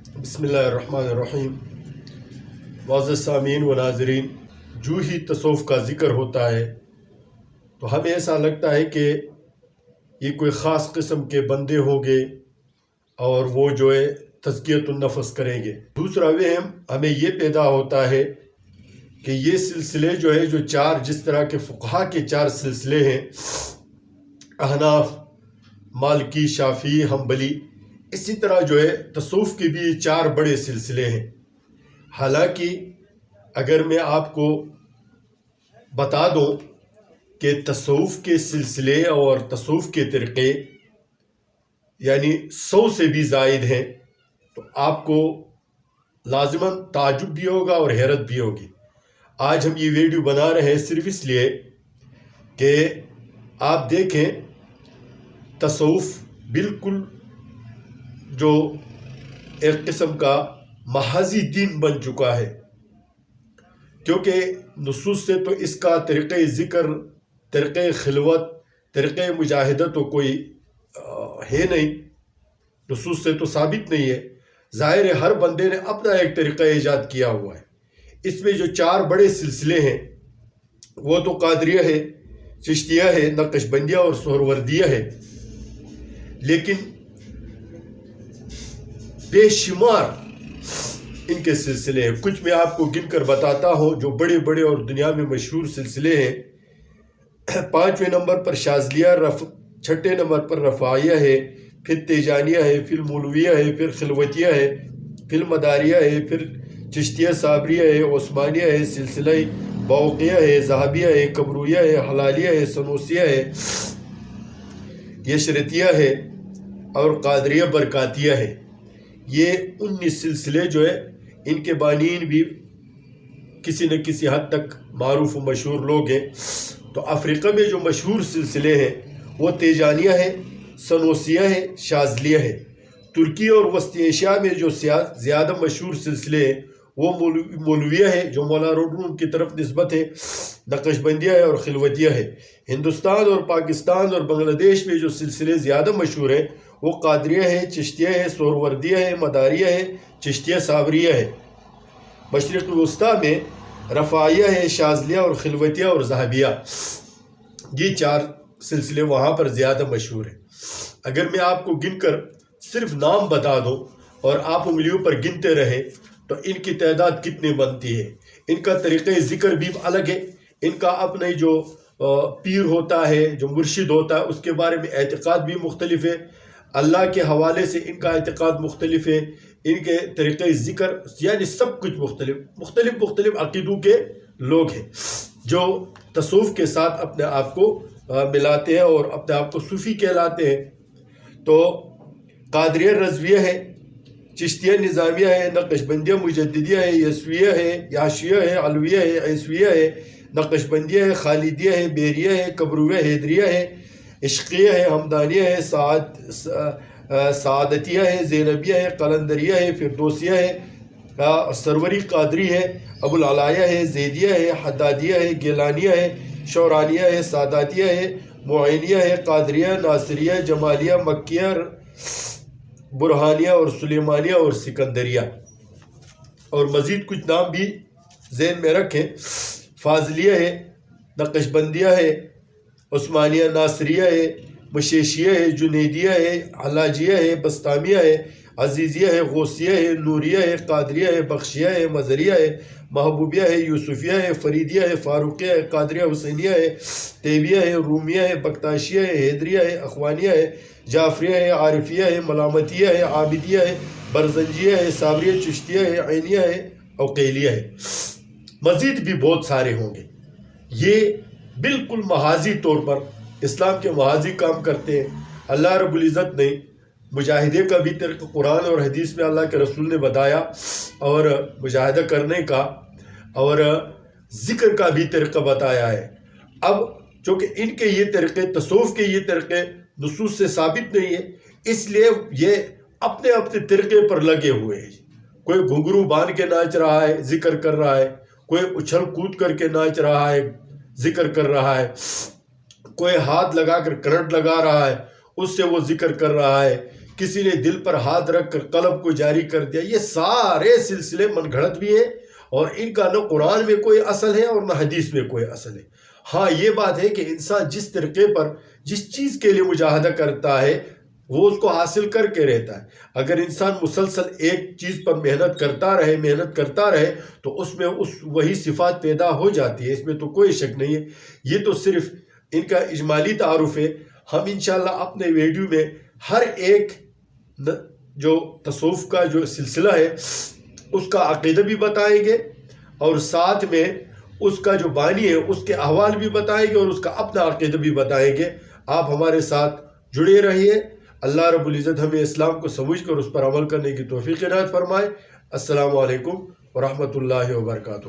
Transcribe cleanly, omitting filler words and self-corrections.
بسم اللہ الرحمن الرحیم۔ معزز سامعین و ناظرین، جو ہی تصوف کا ذکر ہوتا ہے تو ہمیں ایسا لگتا ہے کہ یہ کوئی خاص قسم کے بندے ہوں گے اور وہ جو ہے تزکیۃ النفس کریں گے۔ دوسرا وہم ہمیں یہ پیدا ہوتا ہے کہ یہ سلسلے جو ہے جو چار، جس طرح کے فقہا کے چار سلسلے ہیں، احناف، مالکی، شافعی، حنبلی، اسی طرح جو ہے تصوف کے بھی چار بڑے سلسلے ہیں۔ حالانکہ اگر میں آپ کو بتا دوں کہ تصوف کے سلسلے اور تصوف کے طریقے یعنی 100 سے بھی زائد ہیں تو آپ کو لازماً تعجب بھی ہوگا اور حیرت بھی ہوگی۔ آج ہم یہ ویڈیو بنا رہے ہیں صرف اس لیے کہ آپ دیکھیں تصوف بالکل جو ایک قسم کا محاذی دین بن چکا ہے، کیونکہ نصوص سے تو اس کا طریقہ ذکر، طریقہ خلوت، طریقہ مجاہدت تو کوئی ہے نہیں، نصوص سے تو ثابت نہیں ہے۔ ظاہر ہے ہر بندے نے اپنا ایک طریقہ ایجاد کیا ہوا ہے۔ اس میں جو چار بڑے سلسلے ہیں وہ تو قادریہ ہے، چشتیہ ہے، نقشبندیہ اور سہروردیہ ہے، لیکن بے شمار ان کے سلسلے ہیں۔ کچھ میں آپ کو گن کر بتاتا ہوں جو بڑے بڑے اور دنیا میں مشہور سلسلے ہیں۔ 5ویں نمبر پر شاذلیہ، 6 نمبر پر رفاعیہ ہے، پھر تیجانیہ ہے، پھر مولویہ ہے، پھر خلوتیہ ہے، پھر مداریہ ہے، پھر چشتیہ صابریہ ہے، عثمانیہ ہے، سلسلہ بوقیہ ہے، ذہبیہ ہے، قبرویہ ہے، حلالیہ ہے، سنوسیہ ہے، یشرتیہ ہے اور قادریہ برکاتیہ ہے۔ یہ 19 سلسلے جو ہے ان کے بانیین بھی کسی نہ کسی حد تک معروف و مشہور لوگ ہیں۔ تو افریقہ میں جو مشہور سلسلے ہیں وہ تیجانیہ ہے، سنوسیہ ہے، شاذلیہ ہے۔ ترکی اور وسطی ایشیا میں جو زیادہ مشہور سلسلے ہیں وہ مولویہ ہے جو مولا روم کی طرف نسبت ہے، نقشبندیہ ہے اور خلوتیہ ہے۔ ہندوستان اور پاکستان اور بنگلہ دیش میں جو سلسلے زیادہ مشہور ہیں وہ قادریہ ہے، چشتیہ ہے، سہروردیہ ہے، مداریہ ہے، چشتیہ صابریہ ہے۔ مشرق وسطیٰ میں رفاعیہ ہے، شاذلیہ اور خلوتیہ اور ذہبیہ، یہ چار سلسلے وہاں پر زیادہ مشہور ہیں۔ اگر میں آپ کو گن کر صرف نام بتا دوں اور آپ انگلیوں پر گنتے رہیں تو ان کی تعداد کتنے بنتی ہے۔ ان کا طریقہ ذکر بھی الگ ہے، ان کا اپنے جو پیر ہوتا ہے، جو مرشد ہوتا ہے، اس کے بارے میں اعتقاد بھی مختلف ہے، اللہ کے حوالے سے ان کا اعتقاد مختلف ہے، ان کے طریقہ ذکر یعنی سب کچھ مختلف عقیدوں کے لوگ ہیں جو تصوف کے ساتھ اپنے آپ کو ملاتے ہیں اور اپنے آپ کو صوفی کہلاتے ہیں۔ تو قادریہ رضویہ ہے، چشتیہ نظامیہ ہے، نقشبندیہ مجددیہ ہے، یسویہ ہے، یاشیہ ہے، علویہ ہے، عیسویہ ہے، نقشبندیہ ہے، خالدیہ ہے، بیریہ ہے، قبرویہ، حیدریہ ہے، عشقیہ ہے، حمدانیہ ہے، سعادتیہ ہے، زینبیہ ہے، قلندریہ ہے، فردوسیہ ہے، سروری قادری ہے، ابو العلایہ ہے، زیدیہ ہے، حدادیہ ہے، گیلانیہ ہے، شورانیہ ہے، ساداتیہ ہے، معینیہ ہے، قادریہ، ناصریہ، جمالیہ، مکیہ، برہانیہ اور سلیمانیہ اور سکندریہ، اور مزید کچھ نام بھی ذہن میں رکھیں۔ فاضلیہ ہے، نقشبندیہ ہے، عثمانیہ، ناصریہ ہے، مشیشیہ ہے، جنیدیہ ہے، حلاجیہ ہے، بستامیہ ہے، عزیزیہ ہے، غوثیہ ہے، نوریہ ہے، قادریہ ہے، بخشیہ ہے، مظہریہ ہے، محبوبیہ ہے، یوسفیہ ہے، فریدیہ ہے، فاروقیہ ہے، قادریہ حسینیہ ہے، تیبیہ ہے، رومیہ ہے، بکتاشیہ ہے، حیدریہ ہے، اخوانیہ ہے، جعفریہ ہے، عارفیہ ہے، ملامتیہ ہے، عابدیہ ہے، برزنجیہ ہے، صابریہ، چشتیہ ہے، عینیہ ہے، عقیلیہ ہے۔ مزید بھی بہت سارے ہوں گے۔ یہ بالکل محاذی طور پر اسلام کے محاذی کام کرتے ہیں۔ اللہ رب العزت نے مجاہدے کا بھی طریقہ قرآن اور حدیث میں اللہ کے رسول نے بتایا، اور مجاہدہ کرنے کا اور ذکر کا بھی طریقہ بتایا ہے۔ اب چونکہ ان کے یہ طریقے، تصوف کے یہ طریقے نصوص سے ثابت نہیں ہے، اس لیے یہ اپنے اپنے طریقے پر لگے ہوئے ہیں۔ کوئی گھنگرو باندھ کے ناچ رہا ہے، ذکر کر رہا ہے، کوئی اچھل کود کر کے ناچ رہا ہے، ذکر کر رہا ہے، کوئی ہاتھ لگا کر کرنٹ لگا رہا ہے، اس سے وہ ذکر کر رہا ہے، کسی نے دل پر ہاتھ رکھ کر قلب کو جاری کر دیا، یہ سارے سلسلے من گھڑت بھی ہیں، اور ان کا نہ قرآن میں کوئی اصل ہے اور نہ حدیث میں کوئی اصل ہے۔ ہاں یہ بات ہے کہ انسان جس طریقے پر جس چیز کے لیے مجاہدہ کرتا ہے وہ اس کو حاصل کر کے رہتا ہے۔ اگر انسان مسلسل ایک چیز پر محنت کرتا رہے تو اس میں وہی صفات پیدا ہو جاتی ہے، اس میں تو کوئی شک نہیں ہے۔ یہ تو صرف ان کا اجمالی تعارف ہے۔ ہم انشاءاللہ اپنے ویڈیو میں ہر ایک جو تصوف کا جو سلسلہ ہے اس کا عقیدہ بھی بتائیں گے، اور ساتھ میں اس کا جو بانی ہے اس کے احوال بھی بتائیں گے، اور اس کا اپنا عقیدہ بھی بتائیں گے۔ آپ ہمارے ساتھ جڑے رہیے۔ اللہ رب العزت ہمیں اسلام کو سمجھ کر اس پر عمل کرنے کی توفیق عنایت فرمائے۔ السلام علیکم ورحمۃ اللہ وبرکاتہ۔